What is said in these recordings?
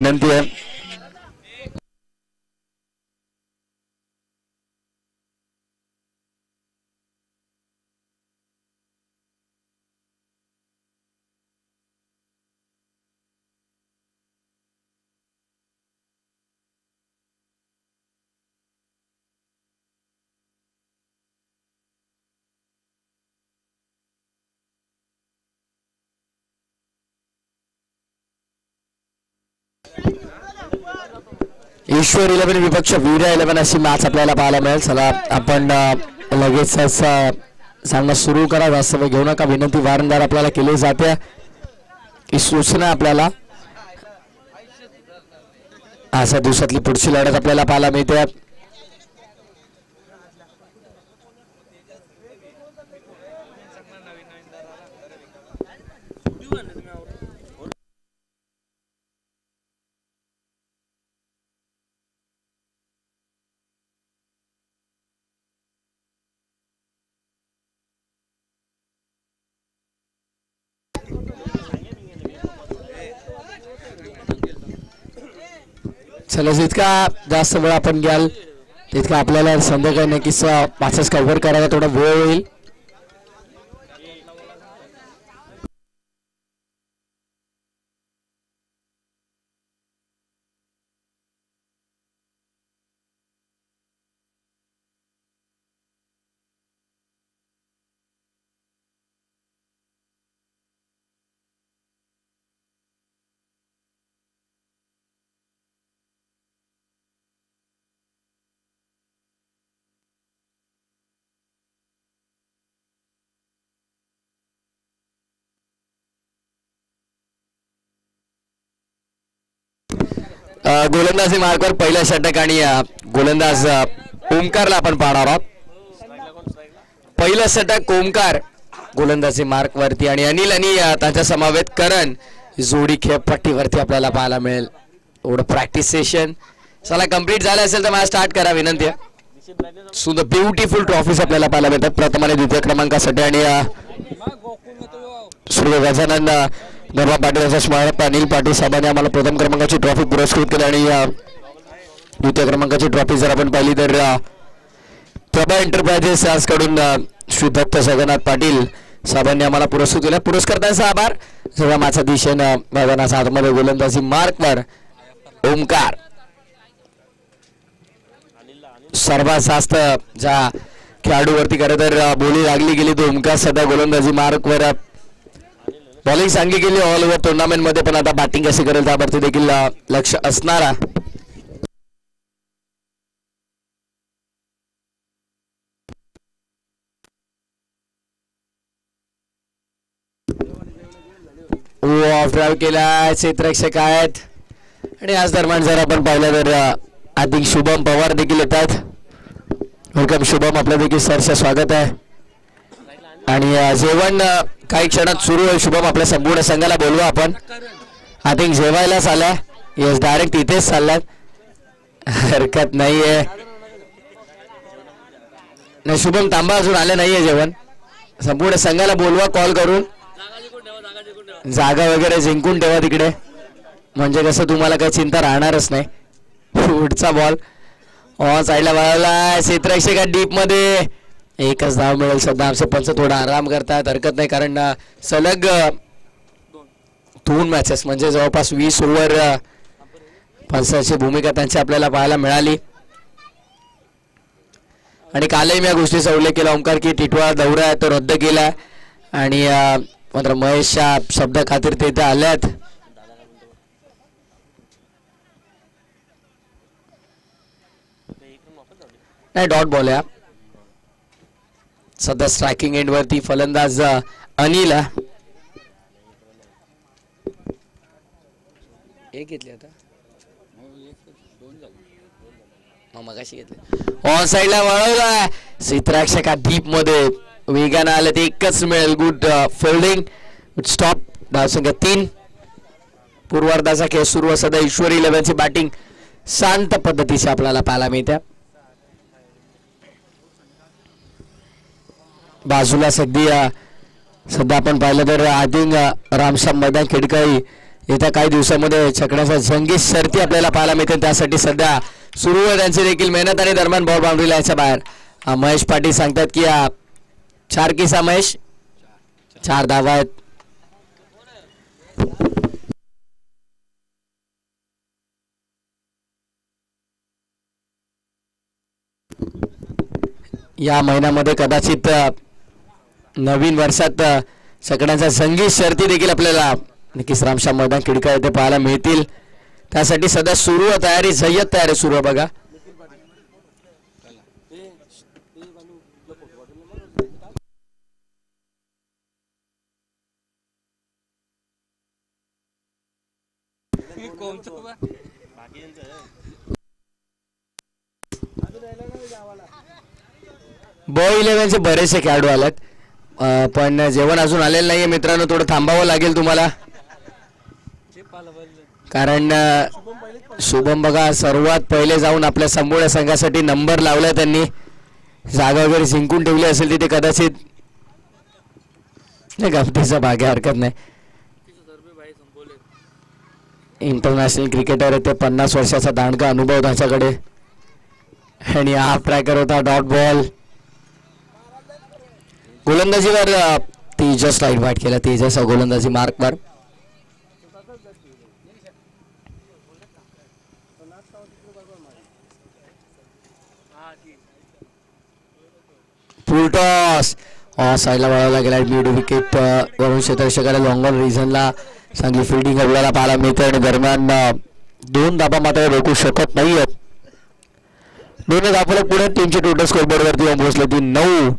विनंती आहे. ईश्वर 11 विपक्ष वीर 11 अशी मॅच आपल्याला पाहायला मिळेल. चला आपण लगेच सामना सुरू करा. जास्त वेळ घेऊ नका. विनंती वारंवार आपल्याला केली जाते की सूचना आपल्याला अशा दिवसातली पुढची लढत आपल्याला पाहायला मिळते. चला जितका जास्त वेळ आपण घ्याल तितका आपल्याला संध्याकाळी नक्कीच मॅचेस कव्हर करायला थोडा वेळ होईल. गोलंदाजी मार्कवर पहिला षटक आणि गोलंदाज ओमकारला आपण पाहणार आहोत. पहिलं षटक ओमकार गोलंदाजी मार्कवरती आणि अनिल आणि त्यांच्या समवेत करण जोडी खेळपट्टीवरती आपल्याला पाहायला मिळेल. एवढं प्रॅक्टिस सेशन चला कंप्लीट झालं असेल तर मॅच स्टार्ट करा. विनंती आहे. सुंदर ब्युटिफुल ट्रॉफीज आपल्याला पाहायला मिळतात प्रथम आणि द्वितीय क्रमांकासाठी आणि सूर्य गजानन नर्वा पाटील यांच्या स्मारक अनिल पाटील साहेबांनी आम्हाला प्रथम क्रमांकाची ट्रॉफी पुरस्कृत केली आणि द्वितीय क्रमांकाची ट्रॉफी जर आपण पाहिली तर प्रभा एंटरप्राइजेस कडून श्री दत्त जगन्नाथ पाटील साहेबांनी आम्हाला पुरस्कृत केला. पुरस्कर्त्यांचा आभार. जेव्हा माझ्या दिशेनं मैदानाच्या आतमध्ये गोलंदाजी मार्कवर ओमकार सर्वात जास्त ज्या खेळाडूवरती खरं तर बोली लागली गेली तो ओमकार सध्या गोलंदाजी मार्कवर बॉलिंग चांगली केली ऑल ओव्हर टुर्नामेंट मध्ये. पण आता बॅटिंग कशी करेल त्यावरती देखील लक्ष असणारा ऑफ ड्राईव्ह केला. क्षेत्ररक्षक आहेत आणि आज दरम्यान जर आपण पाहिलं तर आधी शुभम पवार देखील येतात. वेलकम शुभम. आपलं देखील सरचं स्वागत आहे. आणि जेवण काही क्षणात सुरू आहे. शुभम आपल्या संपूर्ण संघाला बोलवा. आपण आय थिंक जेवायलाच आलाय. येस डायरेक्ट तिथेच चाललाय. हरकत नाहीये. नाही शुभम तांबा अजून आले नाहीये. जेवण संपूर्ण संघाला बोलवा कॉल करून. जागा वगैरे जिंकून ठेवा तिकडे म्हणजे कसं तुम्हाला काही चिंता राहणारच नाही. पुढचा बॉल साईडला वळवला. क्षेत्ररक्षक डीप मध्ये एकच धाव मिळेल. सध्या आमचे पंच थोडा आराम करतात. हरकत नाही कारण सलग 2 मॅचेस म्हणजे जवळपास 20 ओव्हर पंचाची भूमिका त्यांची आपल्याला पाहायला मिळाली. आणि कालही मी या गोष्टीचा उल्लेख केला ओमकार की टिटवाळा दौरा आहे तो रद्द केला आणि मात्र महेशच्या शब्द खातीर ते इथे आल्यात. नाही डॉट बॉल आहे सध्या. स्ट्रायकिंग एंड वरती फलंदाज अनिल एक घेतले आता मगाशी घेतले. ऑन साइडला वळवला. क्षेत्ररक्षक डीप मध्ये वेगानं आले ते एकच मिळेल. Good fielding. Good stop. धावसंख्या 3. पूर्वार्धाचा खेळ सुरू सध्या ईश्वर 11 ची बॅटिंग शांत पद्धतीची आपल्याला पाहायला मिळते. बाजूला सध्या आपण पाहिलं तर आय थिंक रामश्याम मैदान खिडकाई येत्या काही दिवसांमध्ये छकड्याचा जंगी शर्ती आपल्याला पाहायला मिळते. त्यासाठी सध्या सुरू आहे त्यांची देखील मेहनत आणि दरम्यान बॉल बाउंड्री लाईनच्या बाहेर महेश पाटील सांगतात की 4 किसा महेश 4 धावा आहेत. या महिन्यामध्ये कदाचित नवीन वर्षात छकड्यांचा जंगी शर्ती देखील आपल्याला नक्कीच रामशाम मैदान खिडका येथे पाहायला मिळतील. त्यासाठी सध्या सुरू आहे तयारी, जय्यत तयारी सुरू आहे बघा. बॉय 11चे बरेचसे खेळाडू आलेत, पण जेवण अजून आलेलं नाहीये मित्रांनो. थोडं थांबावं लागेल तुम्हाला, कारण शुभम बघा सर्वात पहिले जाऊन आपल्या संपूर्ण संघासाठी नंबर लावलाय त्यांनी. जागा वगैरे जिंकून ठेवली असेल तिथे कदाचित नाही गमतीचा भाग आहे, हरकत नाही. इंटरनॅशनल क्रिकेटर आहे ते, 50 वर्षाचा दांडगा अनुभव त्याच्याकडे. आणि हाफ ट्रॅकर होता, डॉट बॉल. गोलंदाजीवर तेजस लाईट वाईट केला, तेजस गोलंदाजी मार्कवर. फुल टॉस साईडला वळवला गेला. मिड विकेट वरून क्षेत्ररक्षकाला लॉंग ऑन रिझनला चांगली फिल्डिंग आपल्याला पाहायला मिळते. आणि दरम्यान 2 धाबा मात्र रोखू शकत नाहीयेत. 2 धावा पुढे टीमचे टोटल स्कोरबोर्ड वरती येऊन पोहोचले ती 9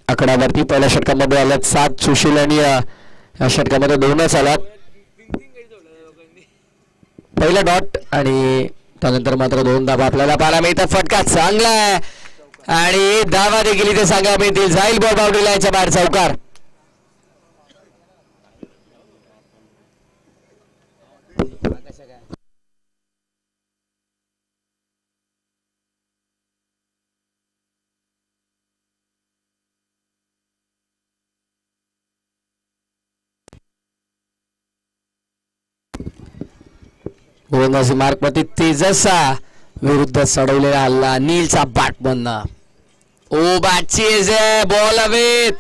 आकड्यावरती. पहिल्या षटकामध्ये आल्यात 7 सुशील आणि या षटकामध्ये 2च आलात. पहिला डॉट आणि त्यानंतर मात्र 2 धाबा आपल्याला पाहायला मिळतात. फटका चांगला आहे आणि धावा देखील इथे सांगायला मिळतील. जाईल बॉल बाउंड्री लाईनच्या बाहेर चौकार. गोलंदाजी मार्कवरती तेजसा विरुद्ध चढवलेला हल्ला. अनिलचा बॅट बंद. ओ बॅटची बॉल हवेत.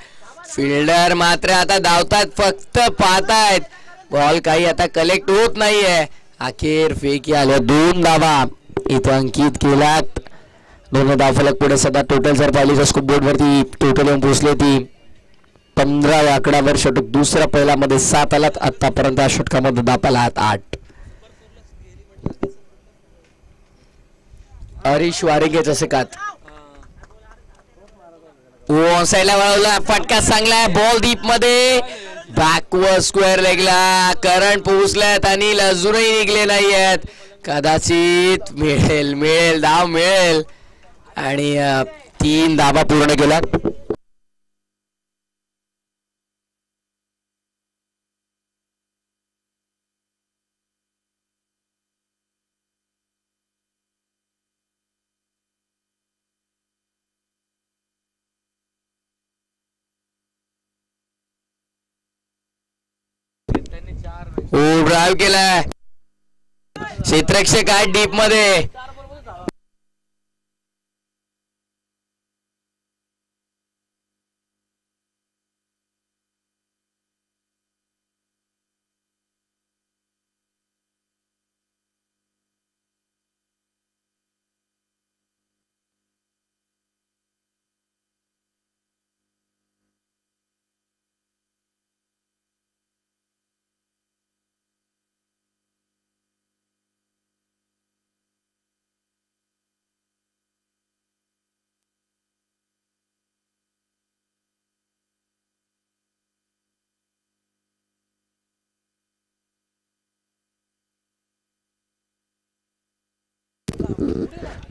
फिल्डर मात्र आता धावतात, फक्त पाहतायत. बॉल काही आता कलेक्ट होत नाहीये. अखेर फेकी आल्या. 2 धावा इथे अंकित केल्यात. 2 धावफलक पुढे सध्या टोटल जर पाहिली तर स्कोरबोर्ड वरती टोटल येऊन पोहोचले ती 15 आकड्यावर. षटक दुसऱ्या पहिल्यामध्ये 7 आलात. आतापर्यंत या षटकामध्ये धापाला आहेत 8. हरीश वारिंगेच असे कात साईडला वळवला. फटका चांगला आहे. बॉल डीप मध्ये बॅकवर्ड स्क्वेअर लेगला करंट पोहोचल्यात आणि अजूनही निघले नाही आहेत. कदाचित मिळेल धाव मिळेल. आणि 3 धावा पूर्ण केला. ड्राईव्ह केलाय. क्षेत्ररक्षक आहे डीप मध्ये.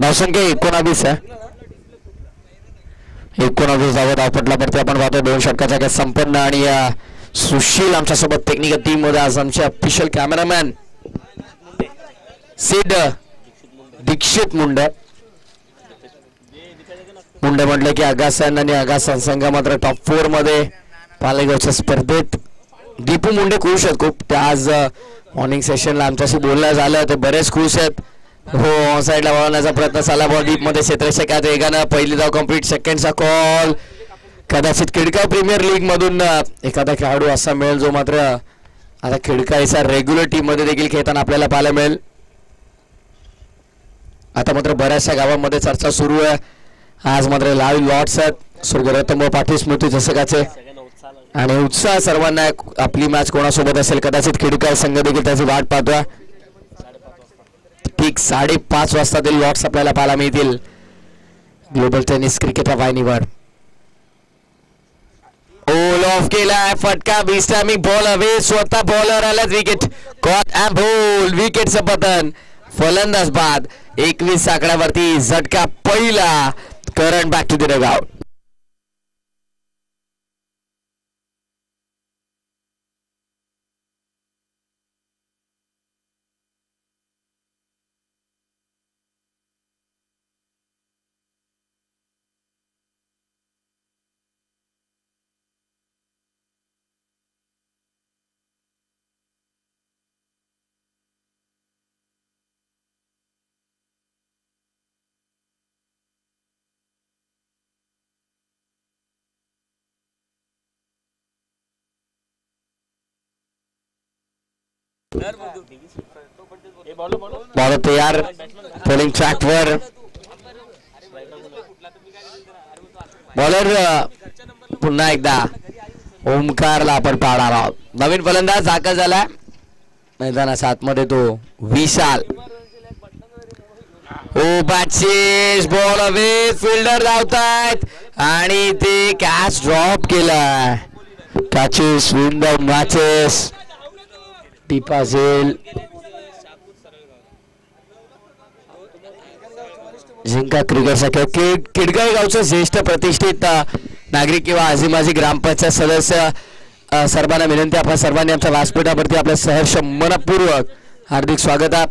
धावसंख्या 19 आहे. 19 धावा धावपटलावरती आपण पाहतो. 2 षटकाचा काय संपन्न. आणि सुशील आमच्यासोबत टेक्निकल टीम मध्ये आज आमचे ऑफिशियल कॅमेरामॅन सिड दीक्षित मुंडे म्हटलं की आगासन आणि आगासन संघ मात्र टॉप 4 मध्ये पालेगावच्या स्पर्धेत. दीपू मुंडे खुश आहेत खूप. त्या आज मॉर्निंग सेशनला आमच्याशी बोलणं झालं ते बरेच खुश आहेत. हो ऑन साईडला वळवण्याचा प्रयत्न झाला बॉल डीप मध्ये क्षेत्ररक्षकात वेगानं पहिली धाव कंप्लीट. सेकंडचा कॉल कदाचित खिडका प्रीमियर लीग मधून एखादा खेळाडू असा मिळेल जो मात्र आता खिडकाईचा रेग्युलर टीम मध्ये देखील खेळताना आपल्याला पाहायला मिळेल. आता मात्र बऱ्याचशा गावांमध्ये चर्चा सुरू आहे. आज मात्र लाईव्ह लॉट्स आहेत स्वर्गरत्न व पाटील स्मृती चषकाचे आणि उत्साह सर्वांना आपली मॅच कोणासोबत असेल. कदाचित खिडकाई संघ देखील त्याची वाट पाहतोय. ठीक 5:30 वाजता ते लॉट्स आपल्याला पाहायला मिळतील ग्लोबल टेनिस क्रिकेट या वाहिनीवर. ओल ऑफ केलाय फटका बिस्टामिंग बॉल हवे स्वतः बॉलर आलाच विकेट कॉट अँड बॉल विकेटचं पतन फलंदाज बाद 21 आकड्यावरती झटका पहिला. Current back to the dugout. Ball तयार बॉलिंग ट्रॅकवर. बॉलर पुन्हा एकदा ओमकारला आपण पाहणार आहोत. नवीन फलंदाज दाखल झाला मैदानाच्या आतमध्ये तो विशाल. ओ बॅचेस बॉल हवे फिल्डर धावतायत आणि ते कॅच ड्रॉप केलाय. कॅचेस विन द मॅचेस टिपासेल जिंका क्रिकेट सखी किडगाई गावचे ज्येष्ठ प्रतिष्ठित नागरिक किंवा आजीमाजी ग्रामपंचायत सदस्य सर्वांना विनंती आपण सर्वांनी आमच्या व्यासपीठावरती आपलं सहर्ष मनपूर्वक हार्दिक स्वागत आहे.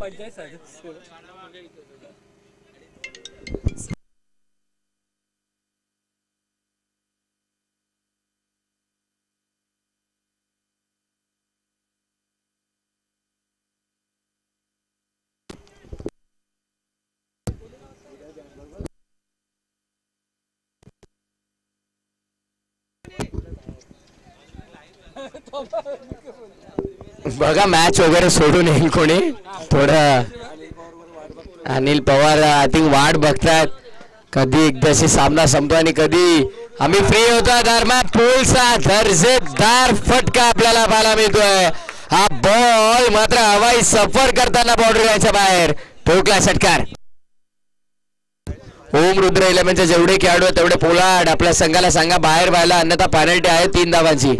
बघा मॅच वगैरे सोडून येईल कोणी थोडं. अनिल पवार आय थिंक वाट बघतात कधी एकदाशी सामना संपतो आणि कधी आम्ही फ्री होतो. दरम्यान पोलचा दर्जेदार फटका आपल्याला पाहायला मिळतोय. हा बॉल मात्र हवाई सफर करताना बाउंड्री लाईनच्या बाहेर ठोकला षटकार. ओम रुद्र 11चे जेवढे खेळाडू आहेत तेवढे पोलार्ड आपल्या संघाला सांगा बाहेर व्हायला अन्यथा पेनल्टी आहे 3 धावांची.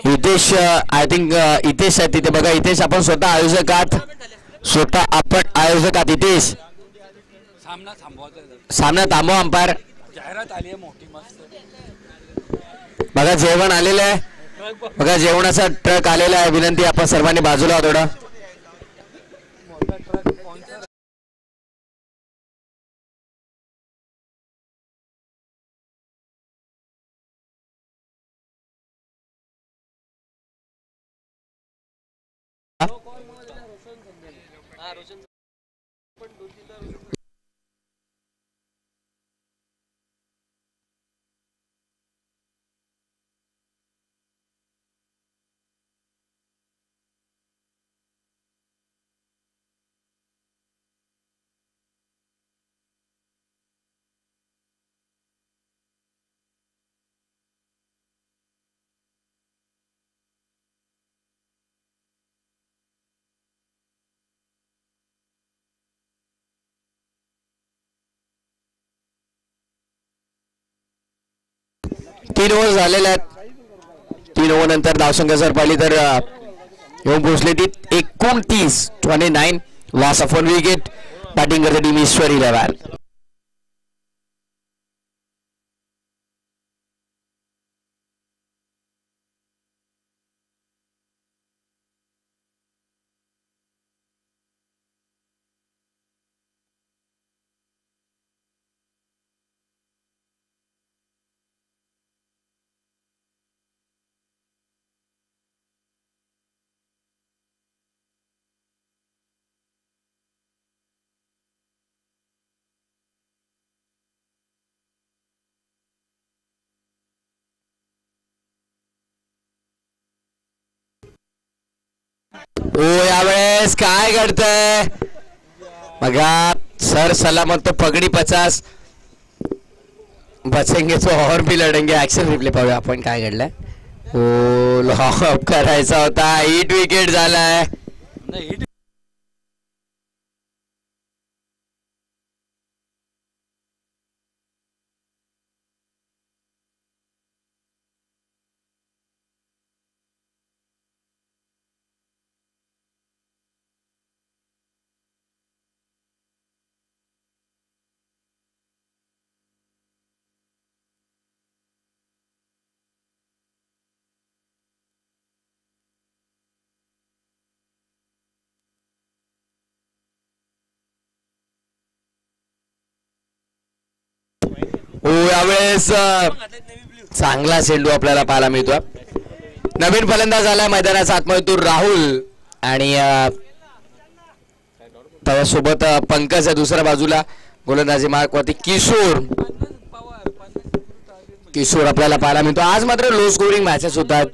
हितेश आय थिंक हितेश आहे तिथे बघा. हितेश आपण स्वतः आयोजक आहात हितेश सामना थांबवा अंपायर. बघा जेवण आलेलं आहे बघा जेवणाचा ट्रक आलेला आहे. विनंती आपण सर्वांनी बाजूला थोडं. तीन ओव्हर झालेल्या आहेत. 3 ओव्हर नंतर धावसंख्या जर पाहिली तर येऊन पोहोचले ती 29 लॉस ऑफ 1 विकेट. बॅटिंग करते टीम ईश्वरी लेवाल. ओ यावेळेस काय घडतंय बघा सर सलामत तो पगडी 50 बचेंगे तो और भी लढेंगे. ऍक्शन रिप्ले पाहूया आपण काय घडलंय. ओ लॉक करायचा होता हिट विकेट झालाय. ओ यावेळेस चांगला चेंडू आपल्याला पाहायला मिळतो. नवीन फलंदाज आला मैदानाचा आतमध्ये राहुल आणि त्यासोबत पंकज आहे दुसऱ्या बाजूला. गोलंदाजी मार्कवरती किशोर आपल्याला पाहायला मिळतो. आज मात्र लो स्कोरिंग मॅचेस होतात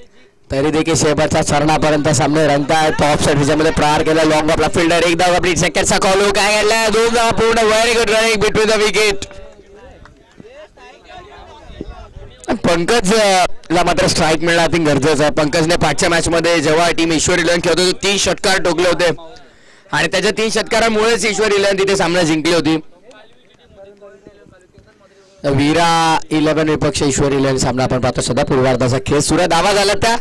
तरी देखील शेवटच्या चरणापर्यंत सामने रंगतायत. टॉप साईड ह्याच्यामध्ये प्रहार केला लॉंग आपला फिल्डर एक धाव आपली सेकंडचा कॉल काय घडलाय 2 धावा पूर्ण. Very good running between the wicket. Pankaj ला मात्र स्ट्राईक मिळणं आय थिंक गरजेचं आहे. पंकजने 5च्या मॅच मध्ये जेव्हा टीम ईश्वर इलेव्हन खेळत होती 3 षटकार ठोकले होते आणि त्याच्या 3 षटकारामुळेच ईश्वर इलेव्हन तिथे सामना जिंकली होती. वीरा 11 विपक्ष ईश्वर इलेव्हन सामना आपण पाहतो सध्या. पूर्वार्धाचा खेळ सुरू. दावा झाला त्या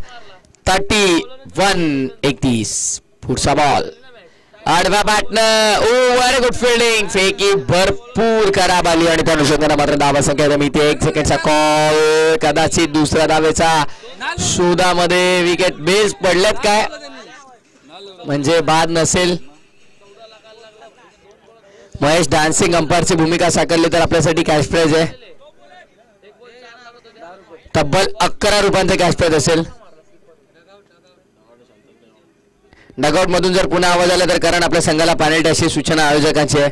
31-31. पुढचा बॉल आडवा बॅटनं. ओ व्हेरी गुड फिल्डिंग. फेकी भरपूर खराब आली आणि त्या अनुषंगाने मात्र धावा संख्या मिळते. 1 सेकंडचा कॉल. कदाचित दुसऱ्या धावेचा शोधामध्ये विकेट बेस पडलेत काय म्हणजे बाद नसेल. महेश डान्सिंग अंपायरची भूमिका साकारली तर आपल्यासाठी कॅश प्राइज आहे. तब्बल 11 रुपयांचे कॅश प्राइज असेल. डगआउट मधून जर पुन्हा आवाज आला तर कारण आपल्या संघाला पॅनल्टी अशी सूचना आयोजकांची आहे.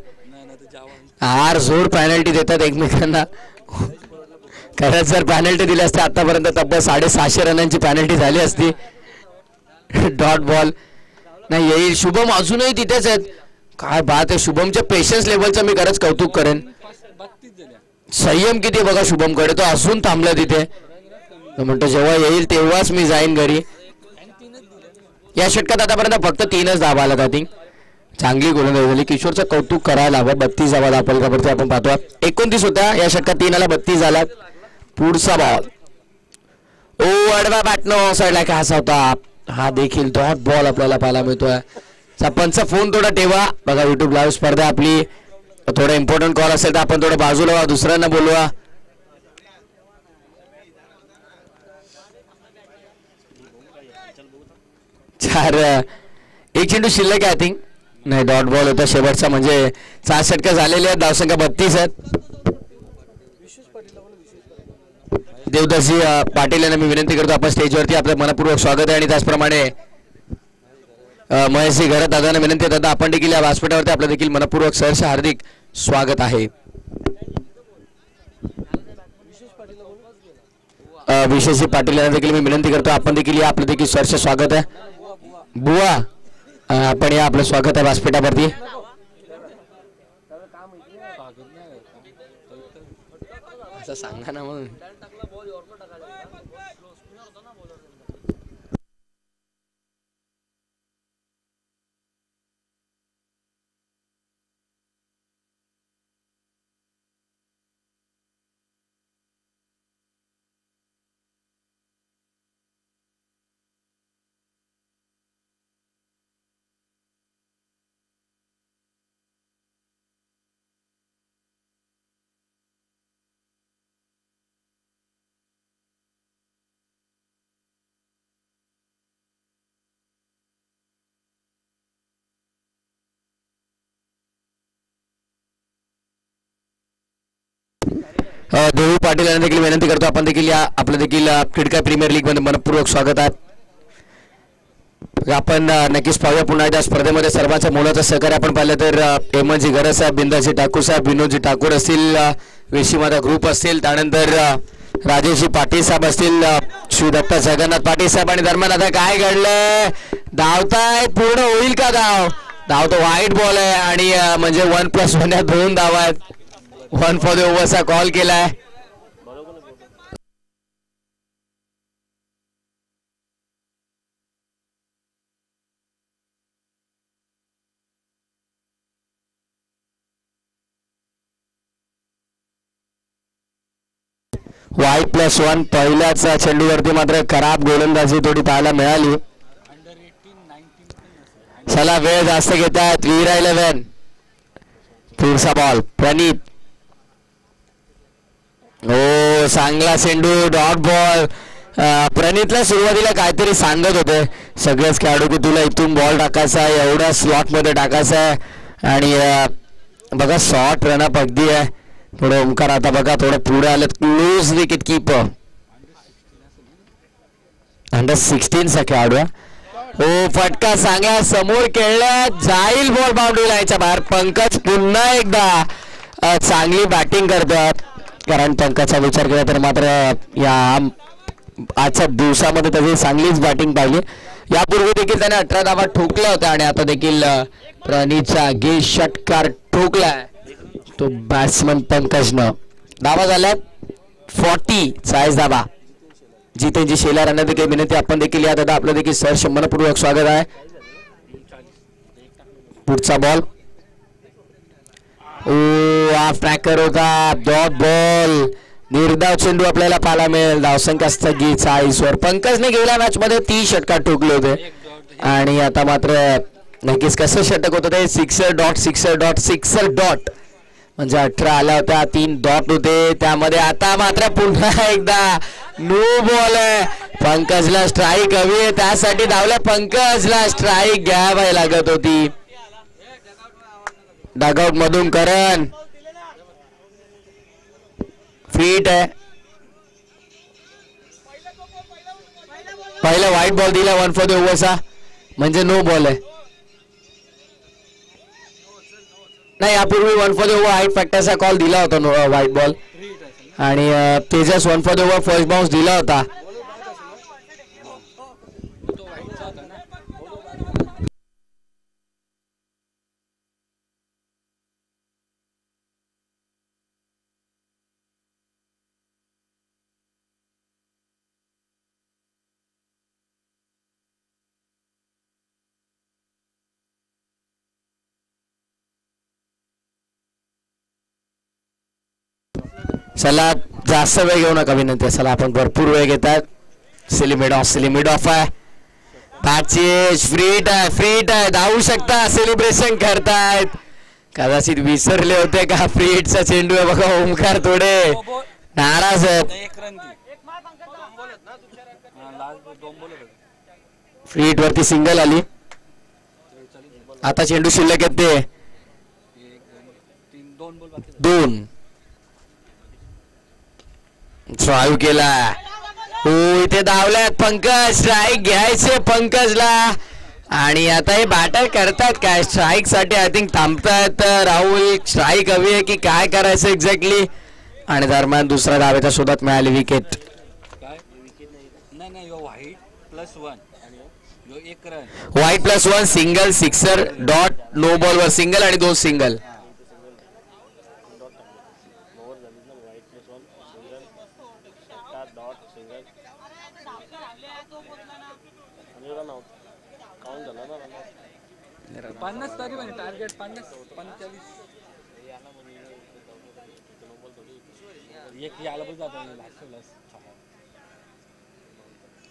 हार जोड पॅनल्टी देतात एकमेकांना. खरंच जर पॅनल्टी दिली असते आतापर्यंत तब्बल 650 रनांची पॅनल्टी झाली असती. डॉट बॉल नाही येईल. शुभम अजूनही तिथेच आहेत. काय बात आहे. शुभमच्या पेशन्स लेवलचं मी खरंच कौतुक करेन. संयम किती बघा शुभमकडे. तो अजून थांबला तिथे. म्हणतो जेव्हा येईल तेव्हाच मी जाईन घरी. या षटकात आतापर्यंत फक्त 3च धावा आल्या. आय थिंक चांगली गोलंदाजी झाली. किशोरचं कौतुक करायला हवं. 32 धावा दाखवल्यावरती आपण पाहतो. 29 होत्या या षटकात 3 आला 32 झाला. पुढचा बॉल ओ आडवा बॅटनं साईडला काय असा होता. हा देखील डॉट बॉल आपल्याला पाहायला मिळतोय. पंच फोन थोडा ठेवा बघा. युट्यूब लाईव्ह स्पर्धा आपली. थोडं इम्पॉर्टंट कॉल असेल तर आपण थोडं बाजूला व्हा दुसऱ्यांना बोलवा. एक चेंडू शिल्लक आहे आय थिंक. नाही डॉट बॉल होता शेवटचा म्हणजे 4 षटकं झालेले आहेत. धावसंख्या 32 आहेत. देवदासजी पाटील यांना मी विनंती करतो आपण स्टेजवरती. आपलं मनपूर्वक स्वागत आहे आणि त्याचप्रमाणे महेशजी घरात दादांना विनंती आहे दादा आपण देखील या व्यासपीठावरती आपलं देखील मनपूर्वक सहर्ष हार्दिक स्वागत आहे. विशेषजी पाटील यांना देखील मी विनंती करतो आपण देखील या. आपलं देखील सहर्ष स्वागत आहे. बुवा आपण या. आपलं स्वागत आहे व्यासपीठावरती. असं सांगा ना मग. देऊ पाटील यांना देखील विनंती करतो आपण देखील या. आपलं देखील क्रिकेट प्रीमियर लीग मध्ये मनपूर्वक स्वागत आहे. आपण नक्कीच पाहूया पुन्हा एकदा स्पर्धेमध्ये सर्वांचं मोलाचं सहकार्य आपण पाहिलं तर हेमंतजी गरज साहेब, बिंदाजी ठाकूर साहेब, विनोदजी ठाकूर असतील, वेशीमाता ग्रुप असतील, त्यानंतर राजेशजी पाटील साहेब असतील, शिवदत्त जगन्नाथ पाटील साहेब. आणि दरम्यान आता काय घडलंय, धावतायत, पूर्ण होईल का धाव? धाव तो वाईट बॉल आहे आणि म्हणजे 1+1 या 2 धावा आहेत. 1 फॉर द ओव्हरचा कॉल केलाय. Y+1 पहिल्याच चेंडूवरती मात्र खराब गोलंदाजी थोडी पाहायला मिळाली. चला वेळ जास्त घेतात. वीरा 11 पुढचा बॉल प्रणित. हो चांगला चेंडू, डॉट बॉल. प्रणितला सुरुवातीला काहीतरी सांगत होते सगळेच खेळाडू की तुला इथून बॉल टाकायचा आहे, एवढ्या स्लॉट मध्ये टाकायचा आहे. आणि बघा शॉर्ट रनअप अगदी आहे. थोडं ओंकार आता बघा थोडं पुढे आलं. क्लोज विकेट कीपर अंडर-16 चा खेळाडू. हो फटका सांगा समोर खेळला जाईल, बॉल बाउंड्री लाईनच्या बाहेर. पंकज पुन्हा एकदा चांगली बॅटिंग करतात, कारण पंकजचा विचार केला तर मात्र या आजच्या दिवसामध्ये त्याची चांगलीच बॅटिंग पाहिली. यापूर्वी देखील त्याने 18 धावा ठोकल्या होत्या आणि आता देखील प्रणीतचा गे षटकार ठोकलाय तो बॅट्समन पंकजनं. धावा झाल्यात 40 40 धावा. जितेंजी शेलार यांना देखील विनंती, आपण देखील या दादा आपलं देखील सर मनपूर्वक स्वागत आहे. पुढचा बॉल हाफ ट्रॅकर होता, डॉट बॉल. निर्धाव चेंडू आपल्याला पाहायला मिळेल. धावसंख्या स्थगित 40 वर. पंकजने गेल्या मॅच मध्ये 30 षटकार ठोकले होते आणि आता मात्र नक्कीच कसं षटक होतं ते sixer dot sixer dot sixer dot म्हणजे 18 आल्या होत्या, 3 डॉट होते त्यामध्ये. आता मात्र पुन्हा एकदा नो बॉल आहे. पंकजला स्ट्राईक हवी आहे, त्यासाठी धावल्या. पंकजला स्ट्राईक घ्यावी लागत होती. डगआउट मधून करण फीट आहे. पहिला व्हाईट बॉल दिला 1 फॉर द ओव्हरचा, म्हणजे नो बॉल आहे. नाही यापूर्वी 1 फॉर द ओव्हर हाईट फॅक्टरचा कॉल दिला होता व्हाईट बॉल आणि Tejas 1 for the over first bounce दिला होता. चला जास्त वेळ घेऊ नका विनंती. चला आपण भरपूर वेळ घेतात. सिलिमिड ऑफ आहे. बॅटची फ्रीट आहे धावू शकता. सेलिब्रेशन करतायत. कदाचित विसरले होते का फ्रीटचा चेंडू आहे बघा. ओमकार थोडे नाराज आहेत. फ्रीट वरती सिंगल आली. आता चेंडू शिल्लक येते 2. ड्राईव्ह केला. हो इथे धावल्यात पंकज. स्ट्राईक घ्यायचे पंकजला आणि आता हे बॅटर करतात काय स्ट्राईक साठी. आय थिंक थांबतायत. राहुल स्ट्राईक हवी आहे की काय करायचं एक्झॅक्टली. आणि दरम्यान दुसऱ्या धावेच्या शोधात मिळाली विकेट. व्हाईट+1 single sixer dot no ball वर सिंगल आणि 2 सिंगल.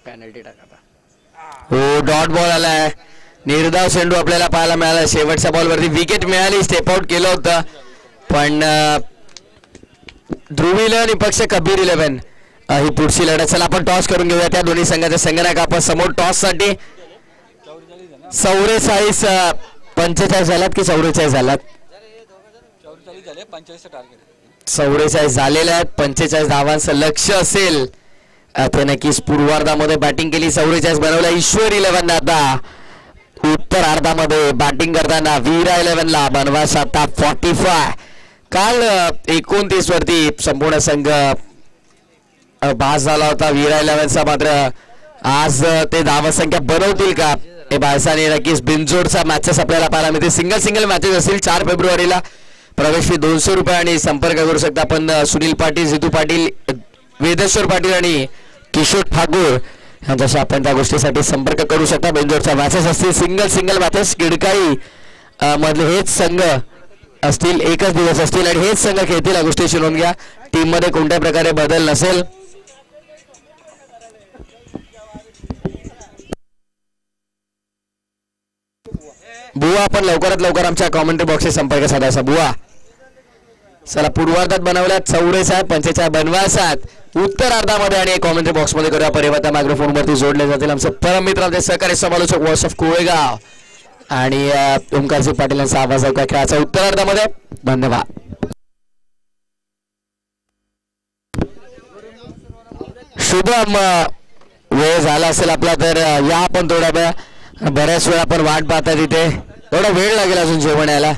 पेनल्टी टाका. हो डॉट बॉल आलाय. निर्धाव चेंडू आपल्याला पाहायला मिळाला. शेवटच्या बॉल वरती विकेट मिळाली. स्टेप आउट केलं होतं पण ध्रुव 11 पक्ष कबीर 11 ही पुढची लढत. चला आपण टॉस करून घेऊया. त्या दोन्ही संघाचे संगणक आपण समोर टॉस साठी 44 45 झालात की 44 झालात. 44 झालेले आहेत. 45 धावांचं लक्ष असेल. ते नक्कीच पूर्वार्धामध्ये बॅटिंग केली. 44 बनवला. ईश्वर 11 आता उत्तरार्धामध्ये बॅटिंग करताना वीरा 11 ला बनवायचा आता 45. काल 29 वरती संपूर्ण संघ पास झाला होता वीरा 11चा, मात्र आज ते धावसंख्या बनवतील का हे बायसाने नक्कीच बिनजोडचा मॅचेस आपल्याला पाहायला मिळते. सिंगल मॅचेस असतील. 4 फेब्रुवारीला प्रवेश फी 200 रुपये आणि संपर्क करू शकता आपण सुनील पाटील, जितू पाटील, वेदेश्वर पाटील आणि किशोर ठाकूर यांच्याशी आपण त्या गोष्टीसाठी संपर्क करू शकता. बिनजोडच्या मॅचेस असतील. सिंगल मॅचेस किडकाई मधले हेच संघ असतील, एकच दिवस असतील आणि हेच संघ खेळतील. या गोष्टीची नोंद घ्या. टीम मध्ये कोणत्या प्रकारे बदल नसेल. बुवा आपण लवकरात लवकर आमच्या कॉमेंट्री बॉक्सशी संपर्क साधायचा. बुवा चला पूर्वार्धात बनवल्या 44 45 बनवायसात उत्तरार्धामध्ये आणि कॉमेंट्री बॉक्स मध्ये करूया. परिवर्तन मायक्रोफोन वरती जोडले जातील आमचे परममित्र आमचे सहकारी समालोचक वॉइस ऑफ कोळेगाव आणि ओमकारजी पाटील यांचा आवाज ऐकूया खेळाचा उत्तरार्धामध्ये. धन्यवाद. शुभम वेळ झाला असेल आपला तर या आपण थोडा वेळ, बऱ्याच वेळ आपण वाट पाहता तिथे, थोडा वेळ लागेल अजून जेवण यायला.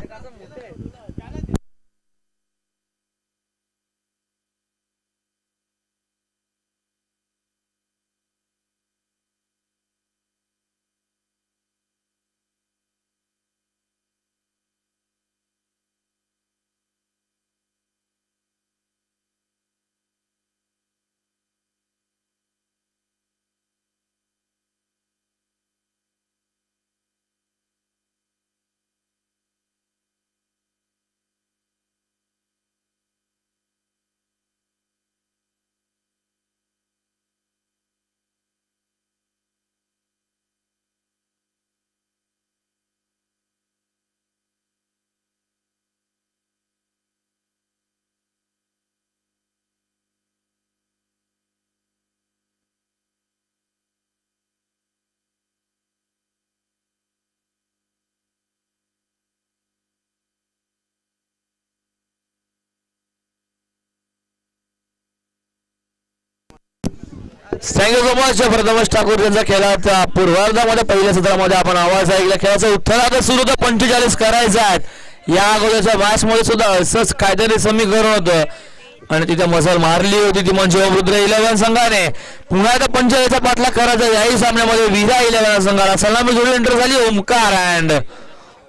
Thank you so much. Prathamesh Thakur यांचा खेळाचा पूर्वार्धामध्ये पहिल्या सत्रामध्ये आपण आवाज ऐकला. खेळाचा उत्तरार्ध सुरू तर 45 करायचा आहेत. या अगोदरच्या मॅच मध्ये सुद्धा असंच काहीतरी समीकरण होतं आणि तिथे मसल मारली होती ती म्हणजे रुद्र 11 संघाने. पुन्हा आता 45चा पाठलाग करायचा. याही सामन्यामध्ये विरा 11 संघाला सलामी जोडी एंटर झाली. ओमकार अँड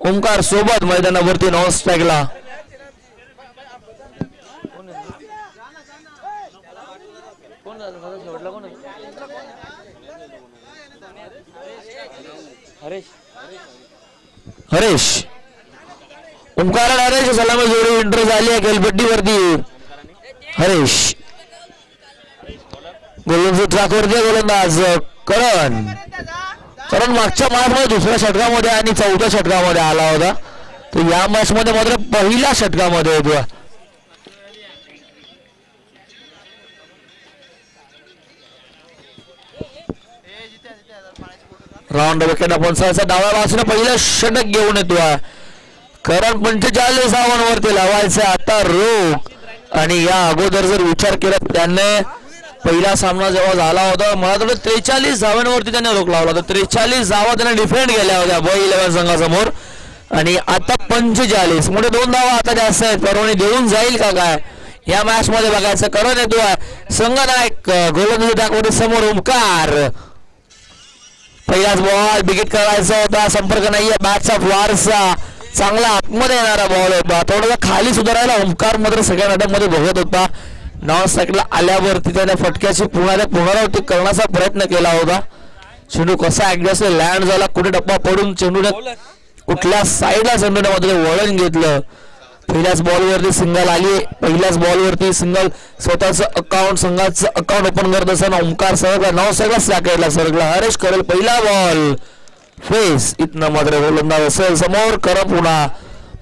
ओमकार सोबत मैदानावरती नॉन स्ट्राईकला. हरेश ओमकार हरेश सलामी जोडी एंटर झाली आहे खेळपट्टीवरती. हरेश गोलंदाज करण मागच्या मॅच मध्ये दुसऱ्या षटकामध्ये आणि चौथ्या षटकामध्ये आला होता. तर या मॅच मध्ये मात्र पहिल्या षटकामध्ये होतो. राऊंड विकेट आपण सहसा डाव्या बाजूने पहिलं षटक घेऊन येतो. कारण 45 धावांवरती लावायचं आता रोख. आणि या अगोदर जर विचार केला त्याने पहिला सामना जेव्हा झाला होता मला तर 43 धावांवरती त्याने रोख लावला होता. 43 धावा त्याने डिफेंड केल्या होत्या बॉय 11 संघासमोर आणि आता 45 म्हणजे 2 धावा आता जास्त आहेत. परवानी देऊन जाईल का काय या मॅच मध्ये बघायचं. करून येतो संघनायक गोलंदाजी टाकवते समोर ओमकार. पहिलाच बॉल विकेट करायचा होता. संपर्क नाहीये बॅटचा वारसा चांगला आतमध्ये येणारा बॉल होता. थोडासा खाली सुधारायला ओमकार मात्र सगळ्या नाट्यामध्ये बघत होता. नॉन स्ट्राईकला आल्यावरती त्याने फटक्याची पुनरावृत्ती करण्याचा प्रयत्न केला होता. चेंडू कसा ऍडजस्ट लँड झाला कुठे टप्पा पडून चेंडूने कुठल्या साईडला चेंडूने मात्र वळण घेतलं. पहिल्याच बॉलवरती सिंगल आली. पहिल्याच बॉलवरती सिंगल स्वतःचं अकाउंट संघाचं अकाउंट ओपन करत असताना ओमकार सरकला. 9 सगळा सॅकेटला सरकला. हरेश करेल पहिला बॉल फेस. इथनं मात्र गोलंदाज असेल समोर. कर पुन्हा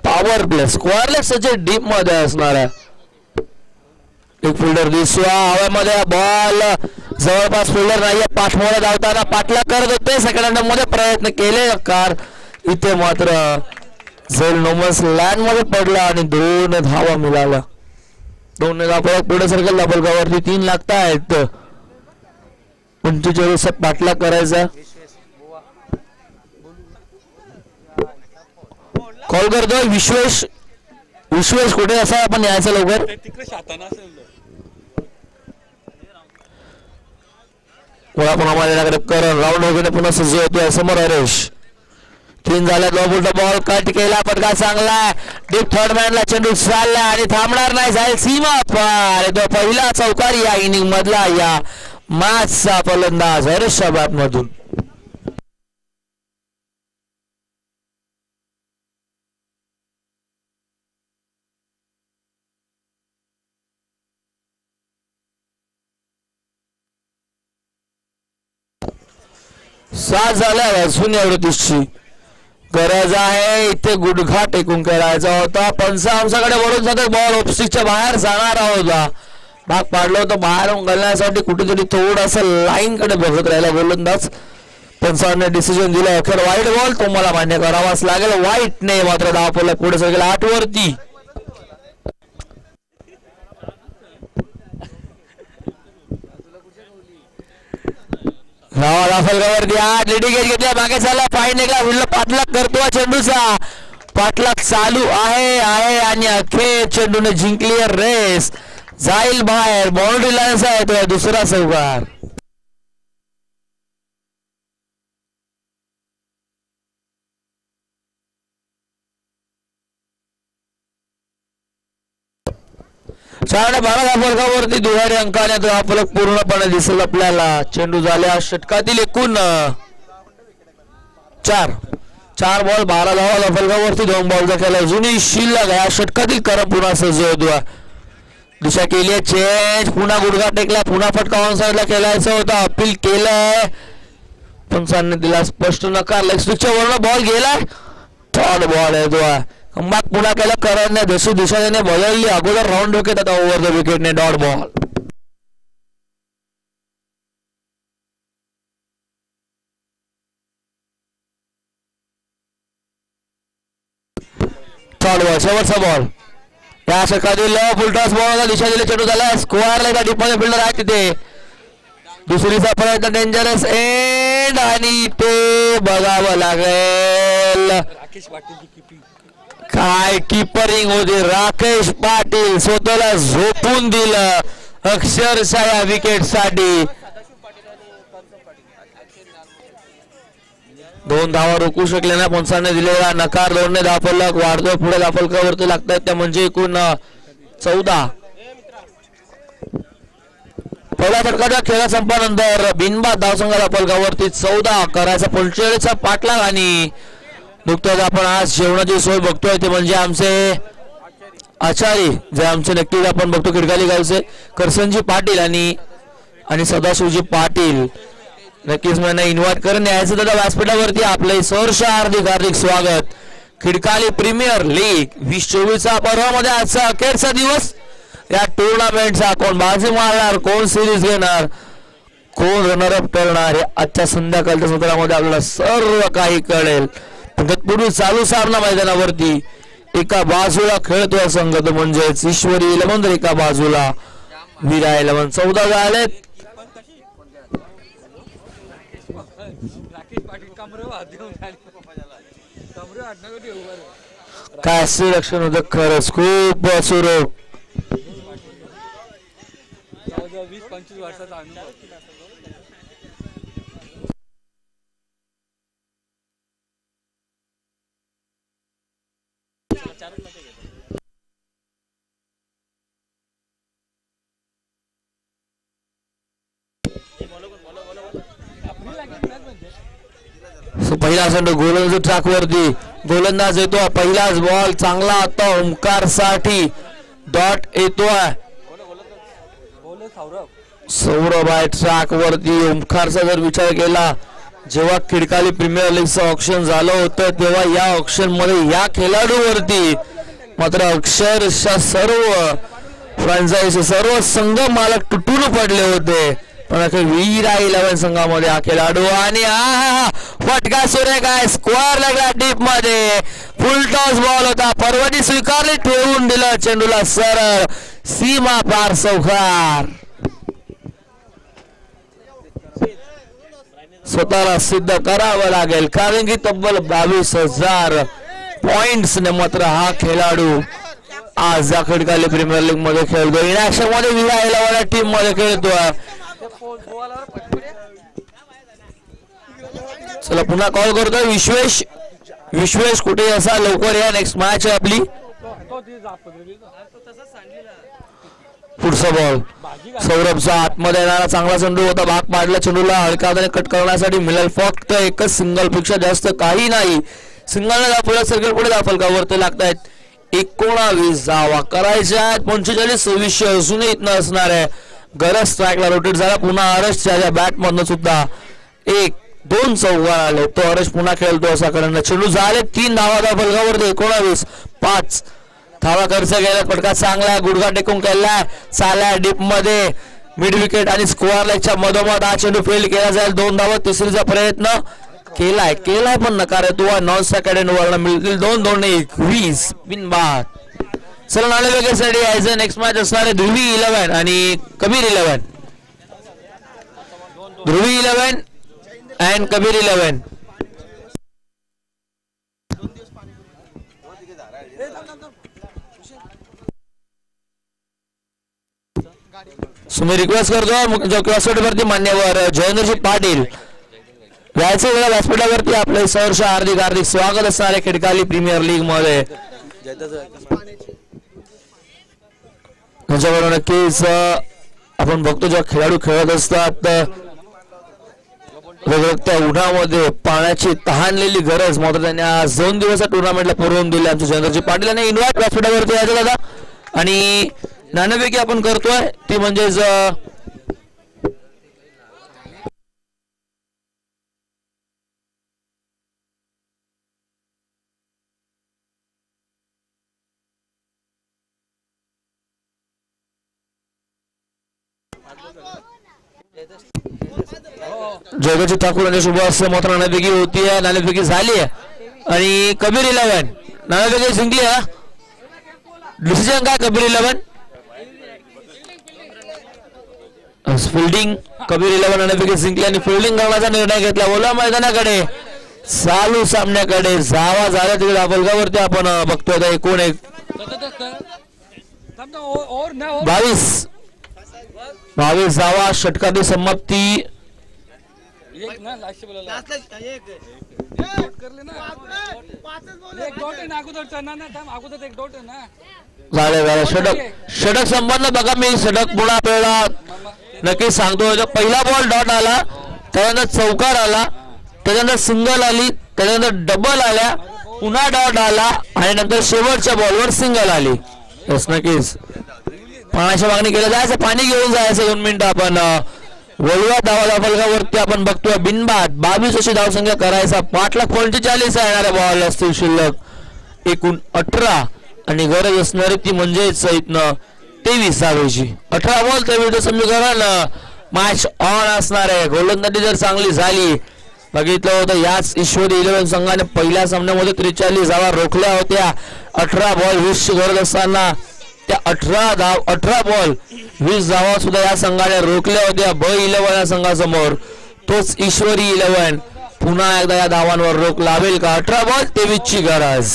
पॉवर प्ले स्क्वेअरलेस डीप मध्ये असणार आहे. एक फिल्डर दिसला हव्यामध्ये. बॉल जवळपास फिल्डर नाहीये. पाठमोडा धावताना पाठलाग करत होते. सेकंड मध्ये प्रयत्न केले कार. इथे मात्र झेल नोमस लँड मध्ये पडला आणि 2 धावा मिळाल्या. 2 धावा पुढे सर्कल डबल कवरती 3 लागतायत. 45 पाठलाग करायचा. कॉल करतोय विश्वेश. विश्वेश कुठे असा आपण यायचं लवकर. पुन्हा करण राऊंड वगैरे पुन्हा सज्ज होतोय समोर हरेश 3 झाल्यात उलटा बॉल कट केला पटका चांगला डीप थर्ड मॅनला चेंडू चालला आणि थांबणार नाही जाईल सीमा पार तो पहिला चौकारी या इनिंग मधला या मॅचचा फलंदाज हरेश बॅट मधून सात झाल्या शून्यावृत्तीची गरज आहे इथे गुडघा टेकून करायचा होता पंचांशाकडे वळून जातात बॉल ऑफस्टिकच्या बाहेर जाणार होता भाग पाडला होता बाहेर घालण्यासाठी कुठेतरी थोडासा लाईन कडे बघत राहिला गोलंदाज पंचांनी डिसिजन दिलं अखेर वाईट बॉल तुम्हाला मान्य करावाच लागेल वाईट नाही मात्र धाव पुढे सगळं 8 वरती फलकावरती 8 लिडिंग घेतल्या मागे चालला फाईन एकला उडला पाठलाग करतो चेंडूचा पाठलाग चालू आहे आणि अखेर चेंडूने जिंकली रेस जाईल बाहेर बाउंड्री लाईन आहे तो दुसरा चौकार चार 12 फलकावरती दुहेरी अंकाने तो हा फलक पूर्णपणे दिसेल आपल्याला चेंडू झाल्या षटकातील एकूण 4 बॉल 12 धावा फलकावरती 2 बॉलचा खेळ जुनी शिल्लक या षटकातील करम पुन्हा सज्ज होतो दिशा केली चेंज पुन्हा गुडघा टेकला पुन्हा फटका ऑन साइडला खेळायचा होता अपील केलंय पंचांनी दिला स्पष्ट नकार लेग स्विचच्या वरनं बॉल गेलाय थर्ड बॉल आहे तो कमबॅक पुन्हा केला करणने जशी दिशा त्याने बदलली अगोदर राऊंड विकेट आता ओव्हर द विकेटने डॉट बॉल थर्ड बॉल शेवटचा बॉल या षटकातील फुलटॉस बॉलला दिशा दिली चेंडू झाला स्क्वेअरला एका डीप मध्ये फिल्डर आहे तिथे दुसरीचा प्रयत्न डेंजरस एंड आणि ते बघावं लागेल काय कीपरिंग होती राकेश पाटील स्वतःला झोपून दिलं अक्षरशः या विकेट साठी 2 धावा रोखू शकले ना पंचांनी दिलेला नकार 2 ने धावफलक वाढतोय पुढे धावफलकावरती लागतात त्या म्हणजे एकूण 14 पहिल्या षटकाच्या खेळा संपल्यानंतर बिनबाद धावसंघाला फलकावरती 14 करायचा 45चा पाठलाग आणि नुकतंच आपण आज जेवणाची सोय बघतोय ते म्हणजे आमचे आचारी जे आमचे नक्कीच आपण बघतो खिडकाली गावचे करसनजी पाटील आणि सदाशिवजी पाटील नक्कीच मला इन्व्हाइट करून यायचं दादा व्यासपीठावरती आपले सहर्ष हार्दिक स्वागत खिडकाली प्रीमियर लीग 2024 पर्वामध्ये आजचा अखेरचा दिवस या टुर्नामेंटचा कोण बाजी मारणार कोण सिरीज घेणार कोण रनरअप करणार हे आजच्या संध्याकाळच्या सत्रामध्ये आपल्याला सर्व काही कळेल पूर्वी चालू सामना मैदानावरती एका बाजूला खेळतोय संघ तो म्हणजेच ईश्वरी 11 तर एका बाजूला विरा 11 14 झालेत काय लक्षण होतं खरंच खूप सुरेख 20-25 वर्षाचा अनुभव पहिला संड गोलंदाज ट्रॅक वरती गोलंदाज येतो पहिलाच बॉल चांगला आता ओमकार साठी डॉट येतोय सौरभ आहे ट्रॅक वरती ओमकारचा जर विचार केला जेव्हा खिडकाली प्रीमियर लीगचं ऑक्शन झालं होतं तेव्हा या ऑक्शन मध्ये या खेळाडूवरती मात्र अक्षरशः सर्व फ्रँचायझी सर्व संघ मालक तुटून पडले होते पण अखेर वीरा 11 संघामध्ये हा खेळाडू आणि फटका सुरेख आहे स्क्वेअर लागला डीप मध्ये फुल टॉस बॉल होता परवानी स्वीकारली ठेवून दिलं चेंडूला सरळ सीमा पार चौकार स्वतःला सिद्ध करावं लागेल कारण की तब्बल 22,000 पॉइंट्स ने मात्र हा खेळाडू आज या खिडकाली प्रीमियर लीग मध्ये खेळतो इनॅक्शन मध्ये वीरा 11 टीम मध्ये खेळतोय चला पुन्हा कॉल करतोय विश्वेश. विश्वेश कुठे असा लवकर या, नेक्स्ट मॅच आहे आपली. पुढचा बॉल सौरभचा आतमध्ये येणारा चांगला चेंडू होता, भाग पाडला चेंडूला हलक्या हाताने कट करण्यासाठी मिळेल फक्त एकच सिंगल पेक्षा जास्त काही नाही. सिंगलने दाखवला सर्कल पुढे दाफलकावरती लागतायत 19 धावा करायच्या आहेत. 45-26 अजूनही इथनं असणार आहे. गरज स्ट्राईकला रोटेट झाला पुन्हा हर्ष त्याच्या बॅट मधनं सुद्धा 1-2 चौकार आले. तो हर्ष पुन्हा खेळतो असा कारण चेंडू झाले 3 धावा दाफलकावरती 19-5 धावा खर्च केला. पटका चांगला गुडघा टेकून केलाय, चालाय डीप मध्ये मिड विकेट आणि स्क्वेअर लेगच्या मधोमध हा चेंडू फेल केला जाईल. 2 धावा तिसरीचा प्रयत्न केलाय पण नकार आहे तो. नॉन सेकंड वर्ण मिळतील 2-2-21 बिनबाद. चला नाणेफेकीसाठी ॲज अ नेक्स्ट मॅच असणार आहे ध्रुवी 11 आणि कबीर 11. ध्रुवी 11 अँड कबीर 11. मी रिक्वेस्ट करतो व्यासपीठावरती मान्यवर जयेंद्रजी पाटील व्यायचे वेळा व्यासपीठावरती आपले सहर्ष हार्दिक स्वागत असणार आहे खिडकाली प्रीमियर लीग मध्ये. त्याच्याबरोबर नक्कीच आपण बघतो जेव्हा खेळाडू खेळत असतात वेगवेगळ्या उन्हामध्ये पाण्याची तहानलेली गरज मात्र त्यांनी आज 2 दिवसाच्या टुर्नामेंटला पुरवून दिली. आमचे जयेंद्रजी पाटील यांनी इन्व्हाइट व्यासपीठावरती यायचं दादा. आणि नाणेफेकी आपण करतोय ती म्हणजेच जयगजी ठाकूर यांच्या शुभ हस्ते मात्र नाणेफेकी होती आहे. नाणेफेकी झाली आहे आणि कबीर 11 नाणेफेकी जिंकली आहे. डिसिजन काय कबीर 11 फिल्डिंग कबीर 11 नाणेफेकी जिंकली आणि फिल्डिंग करण्याचा निर्णय घेतला. ओला मैदानाकडे चालू सामन्याकडे जावा झाला तिकडे दाफलकावरती आपण बघतोय. एकूण 22 जावा षटकाची समाप्ती. षटक संबंध बघा मी षटक पुन्हा आपल्याला नक्की सांगतो. पहिला बॉल डॉट आला, त्यानंतर चौकार आला, त्याच्यानंतर सिंगल आली, त्याच्यानंतर डबल आल्या, पुन्हा डॉट आला आणि नंतर शेवटच्या बॉलवर सिंगल आली. नक्कीच पाण्याची मागणी केली जायचं, पाणी घेऊन जायचं. 2 मिनिटं आपण वळवा धावा दाफलकावरती आपण बघतोय बिनबाद. 22 अशी धावसंख्या करायचा. 5,45 येणाऱ्या बॉल असतील शिल्लक. एकूण 18 आणि गरज असणारी ती म्हणजेच इथनं 23 धावेची. 18 बॉल 23 समीकरण मॅच ऑन असणार आहे. गोलंदाजी जर चांगली झाली बघितलं होतं याच ईश्वरी 11 संघाने पहिल्या सामन्यामध्ये 43 धावा रोखल्या होत्या. 18 बॉल 20 ची गरज असताना त्या 18 बॉल 20 धावा सुद्धा या संघाने रोखल्या होत्या. B11 या संघासमोर तोच ईश्वरी 11 पुन्हा एकदा या धावांवर रोख लावेल का? 18 बॉल 23 ची गरज.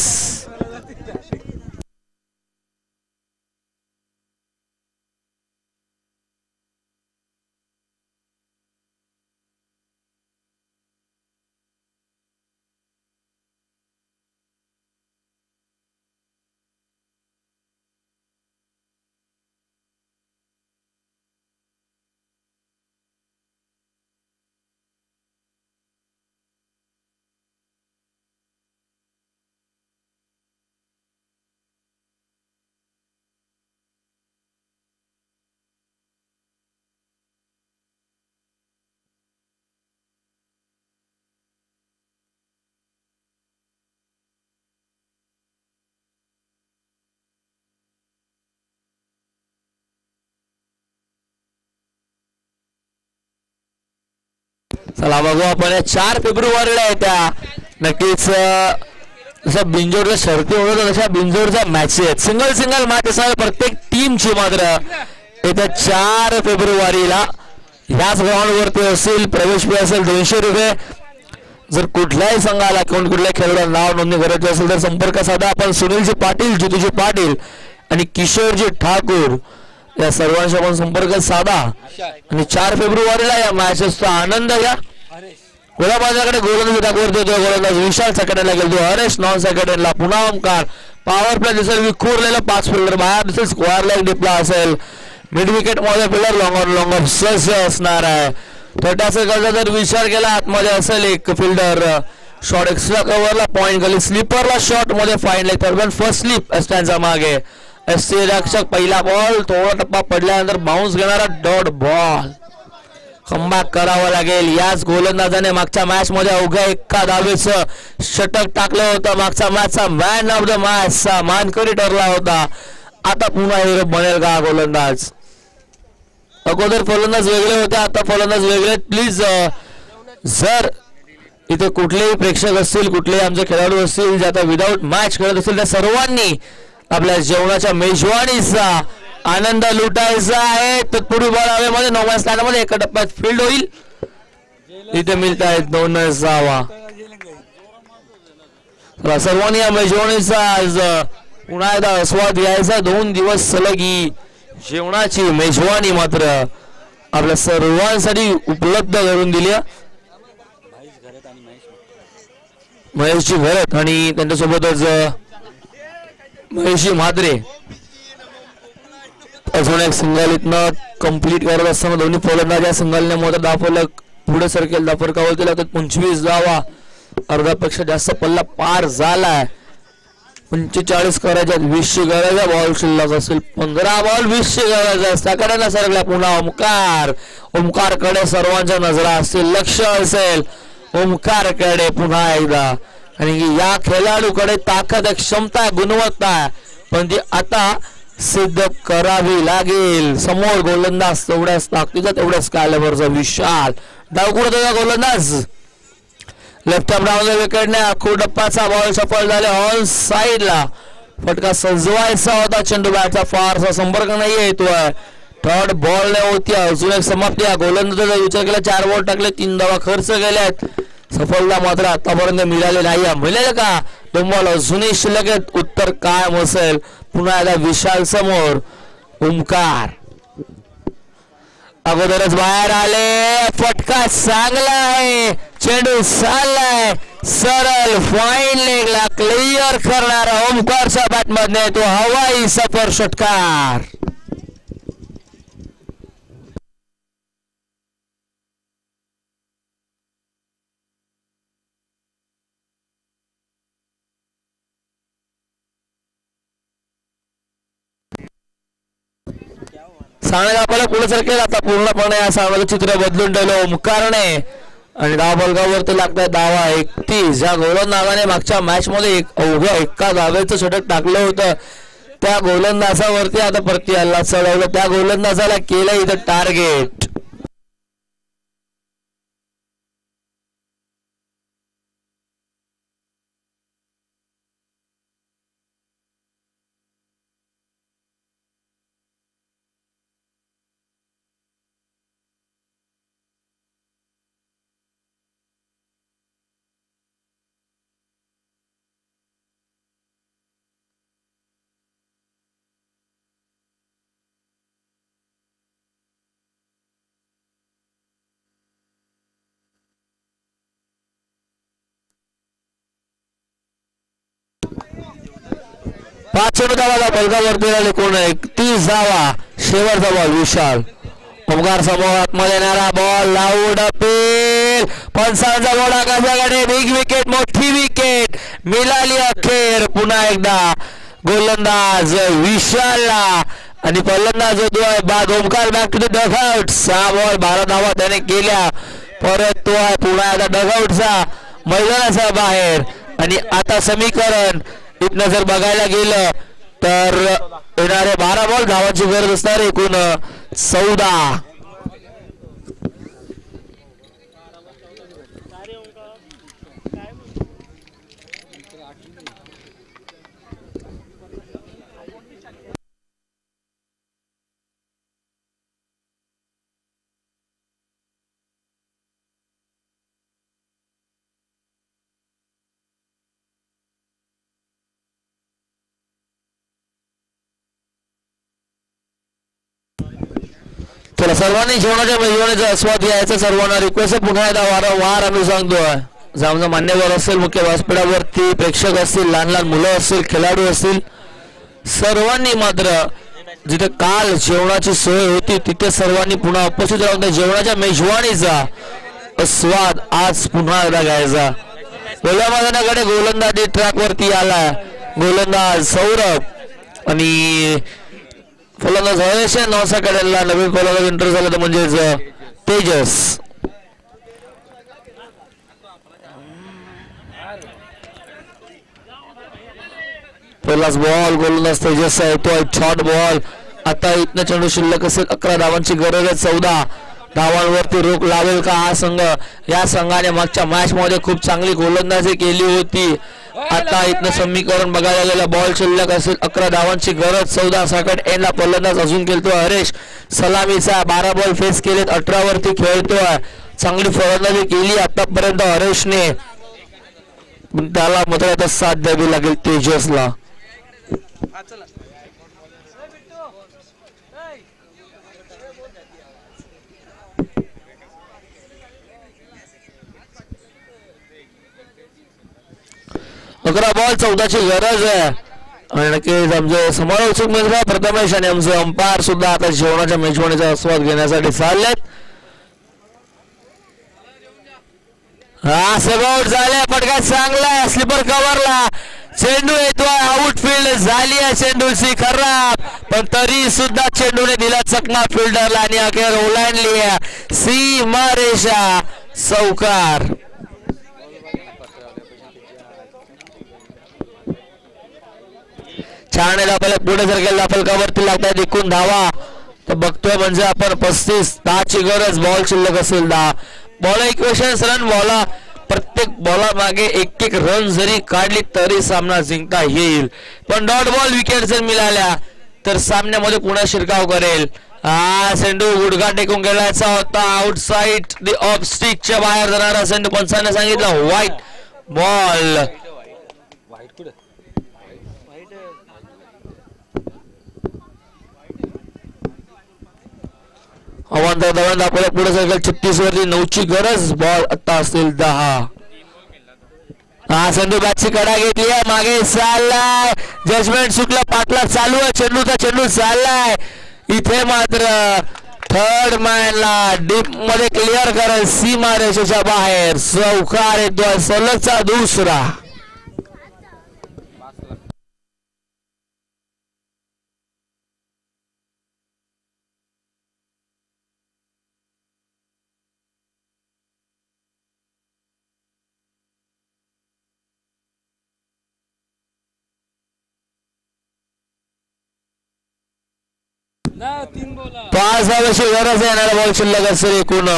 चला बघू आपण 4 फेब्रुवारीला येत्या नक्कीच जसं बिंजोरच्या शर्ती होत तशा बिंजोरच्या मॅचेस सिंगल मॅच असणार प्रत्येक टीमची. मात्र येत्या 4 फेब्रुवारीला ह्याच ग्राउंडवरती असेल. प्रवेश फी असेल 200 रुपये. जर कुठल्याही संघाला किंवा कुठल्या खेळाडूला नाव नोंदणी करायची असेल तर संपर्क साधा आपण. सुनीलजी पाटील, ज्योतिजी पाटील आणि किशोरजी ठाकूर या सर्वांशी आपण संपर्क साधा आणि 4 फेब्रुवारीला या मॅचेसचा आनंद घ्या. गोलाबाजाकडे गोलंदाज टाकवरती होतो. गोलंदाज विशाल सेकंडला गेलो. हरेश नॉन सेकंडला. पुन्हा ओमकार. पॉवर प्ले दिसेल विखुरलेला 5 फिल्डर बाहेर दिसेल. स्क्वेअर लेग डिप्ला असेल. मिड विकेट मध्ये फिल्डर लॉंग ऑफ सस असणार आहे. छोट्या सेकंडचा जर विचार केला आतमध्ये असेल एक फिल्डर. शॉट एक्स्ट्रा कव्हरला पॉईंट खाली. स्लीपरला शॉट मध्ये फाईन लेग दरम्यान फर्स्ट स्लीप एस्टॅनच्या मागे. एसटी रक्षक पहिला बॉल थोडा टप्पा पडल्यानंतर बाउन्स घेणारा डॉट बॉल. कमबॅक करावं लागेल. याच गोलंदाजाने मागच्या मॅच मध्ये अवघ्या 1 धावेचं षटक टाकलं होतं. मागच्या मॅचचा मॅन ऑफ द मॅचचा मानकरी ठरला होता. आता पुन्हा हिरो बनेल का गोलंदाज? अगोदर फलंदाज वेगळे होते, आता फलंदाज वेगळे. प्लीज जर इथे कुठलेही प्रेक्षक असतील, कुठलेही आमचे खेळाडू असतील जे आता विदाऊट मॅच खेळत असतील त्या सर्वांनी आपल्या जेवणाच्या मेजवानीचा आनंद लुटायचा आहे. तत्पूर्वी बॉल हवेमध्ये 9 स्टँडमध्ये एका टप्प्यात फील्ड होईल. इथे मिळत आहेत 2 धावा. सर्वांनी या मेजवानीचा आज पुन्हा एकदा आस्वाद घ्यायचा. 2 दिवस सलग ही जेवणाची मेजवानी मात्र आपल्या सर्वांसाठी उपलब्ध करून दिली. महेशजी भरत आणि त्यांच्यासोबतच महेशजी म्हात्रे अजून एक सिंगल इथनं कंप्लीट करत असताना दोन्ही फलंदाज या सिंगलने मोठा दाफलक पुढे सरकेल. दाफरकावरती लागतात 25 धावा. अर्ध्यापेक्षा जास्त पल्ला पार झालाय. 45 करायच्या. 20ची गरज आहे. बॉल शिल्लक असेल 15 बॉल 20ची गरज आहे. त्याकडे सरकला पुन्हा ओमकार. ओमकारकडे सर्वांच्या नजरा असतील, लक्ष असेल ओमकारकडे पुन्हा एकदा. आणि या खेळाडूकडे ताकद आहे, क्षमता आहे, गुणवत्ता आहे, पण ती आता सिद्ध करावी लागेल. समोर गोलंदाज तेवढ्याच ताकदीचा तेवढ्याच कॅलिबरचा विशाल डावकुडा गोलंदाज. लेफ्ट आर्म डाऊन विकेटने आखू डप्पाचा बॉल सफल झाले. ऑन साइडला फटका सजवायचा होता. चेंडू बॅटचा फारसा संपर्क नाही येतोय. थर्ड बॉल होती. अजून एक समाप्ती. गोलंदाजाचा विचार केला 4 बॉल टाकले, 3 धावा खर्च केल्यात. सफलता मात्र आतापर्यंत मिळाली नाही. मिळेल का? 2 बॉल अजूनही शिल्लक आहेत. उत्तर काय असेल? पुन्हा एकदा विशाल समोर. ओमकार अगोदरच बाहेर आले. फटका चांगला आहे. चेंडू चाललाय सरळ फाईन लेगला क्लिअर करणारा ओमकारच्या बॅटमधने तो हवाई सफर षटकार. सांगण्यात आपल्याला पुढे सरकेल. आता पूर्णपणे या सामन्याचं चित्र बदलून ठेवलं ओमकारने आणि धाव फलकावरती लागतात धावा 31. ज्या गोलंदाजाने मागच्या मॅच मध्ये अवघ्या 1 धावेचं षटक टाकलं होतं त्या गोलंदाजावरती आता परती हल्ला चढवलं. त्या गोलंदाजाला केलं इथं टार्गेट. पाचशे धावाला फलकावरती आले. कोण 31 धावा. शेवटचा बॉल विशाल. ओमकार समोर आतमध्ये येणारा बॉल लाऊड अपील. 55 बॉल आकाशाकडे. बिग विकेट, मोठी विकेट मिळाली अखेर. पुन्हा एकदा गोलंदाज विशालला आणि फलंदाज होतोय बाद Omkar. Back to the dugout. 6 ball 12 धावा त्याने केल्या. परत तो आहे पुन्हा एकदा डगआउटचा मैदानाच्या बाहेर. आणि आता समीकरण इथनं जर बघायला गेलं तर येणारे 12 बॉल धावांची गरज असणार एकूण 14. चला सर्वांनी जेवणाच्या मेजवानीचा आस्वाद घ्यायचा. सर्वांना रिक्वेस्ट पुन्हा एकदा वारंवार आम्ही सांगतोय. आमचा मान्यवर असेल, मुख्य व्यासपीठावरती प्रेक्षक असतील, लहान लहान मुलं असतील, खेळाडू असतील, सर्वांनी मात्र जिथे काल जेवणाची सोय होती तिथे सर्वांनी पुन्हा उपस्थित राहून जेवणाच्या मेजवानीचा आस्वाद आज पुन्हा एकदा घ्यायचा. पहिल्या मैदानाकडे गोलंदाजी ट्रॅक वरती आलाय. गोलंदाज सौरभ आणि फलंदाज हरेश नवसाकडे नवीन फलंदाज एंटर झाला तर म्हणजेच तेजस. पहिलाच बॉल गोलंदाज तेजस येतोय. Short ball. आता इथनं चेंडू शिल्लक असेल. 11 धावांची गरज आहे. 14 धावांवरती रोख लावेल का हा संघ? या संघाने मागच्या मॅच मध्ये खूप चांगली गोलंदाजी केली होती. आता इथनं समीकरण बघायला गेलं. बॉल शिल्लक असेल. 11 धावांची गरज. 14 सेकंड एंडला फलंदाज अजून खेळतोय हरेश. सलामीचा 12 बॉल फेस केलेत. 18 वरती खेळतोय. चांगली फलंदाजी केली आतापर्यंत हरेशने. त्याला मात्र आता साथ द्यावी लागेल तेजसला. 11 बॉल 14ची गरज आहे. आणि नक्कीच आमचे समालोचक मित्र प्रथमेश आणि आमचे अंपायर सुद्धा आता जेवणाच्या मेजवानीचा आस्वाद घेण्यासाठी चाललेत. हा सेबआउट झाले. पटका चांगला स्लीपर कव्हरला चेंडू येतोय. आउटफील्ड झाली आहे चेंडूची खराब, पण तरी सुद्धा चेंडूने दिला चकना फिल्डरला आणि अखेर ओलांडली आहे सीमारेषा. चौकार. छान आपल्याला पुढे जर गेला फलकावरती लागतात एकूण धावा तर बघतोय म्हणजे आपण 35. 10ची गरज. बॉल शिल्लक असेल 10. बॉल इक्वेशन्स रन बॉला. प्रत्येक बॉला मागे एक एक रन जरी काढली तरी सामना जिंकता येईल, पण डॉट बॉल विकेट जर मिळाल्या तर सामन्यामध्ये पुन्हा शिरकाव करेल. हा चेंडू गुडघा टेकून गेलायचा होता. आउटसाइड द ऑफ स्टिकच्या बाहेर जाणारा चेंडू पंचाने सांगितलं व्हाईट बॉल. आपल्याला पुढे सरकेल 36 वरती. 9ची गरज. बॉल आता असतील 10. हा चेंडू बॅटची कडा घेतली आहे. मागे चाललाय. जजमेंट चुकलं. पाटला चालू आहे. चेंडू चाललाय. इथे मात्र थर्ड मॅनला डीप मध्ये क्लिअर करेल सीमा रेषेच्या बाहेर. चौकार येतोय. सलगचा दुसरा. पाच धावांची गरज आहे. बॉल शिल्लक असेल एकूण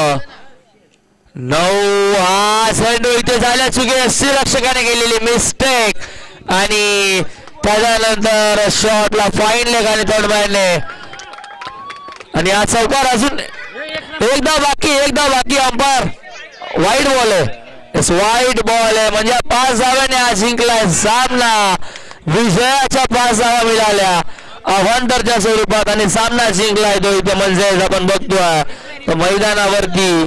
9. हा चेंडू इथे झाल्या चुकी. रक्षकाने केलेली मिस्टेक आणि त्याच्यानंतर शॉटला फाईन लेग आणि थर्ड मॅनने. आणि हा चौकार अजून एकदा बाकी अंपायर वाईट बॉल आहे. वाईट बॉल आहे म्हणजे 5 धाव्याने हा जिंकलाय सामना. विजयाच्या 5 धावा मिळाल्या अवांतरच्या स्वरूपात आणि सामना जिंकलाय तो इथे म्हणजे आपण बघतोय मैदानावरती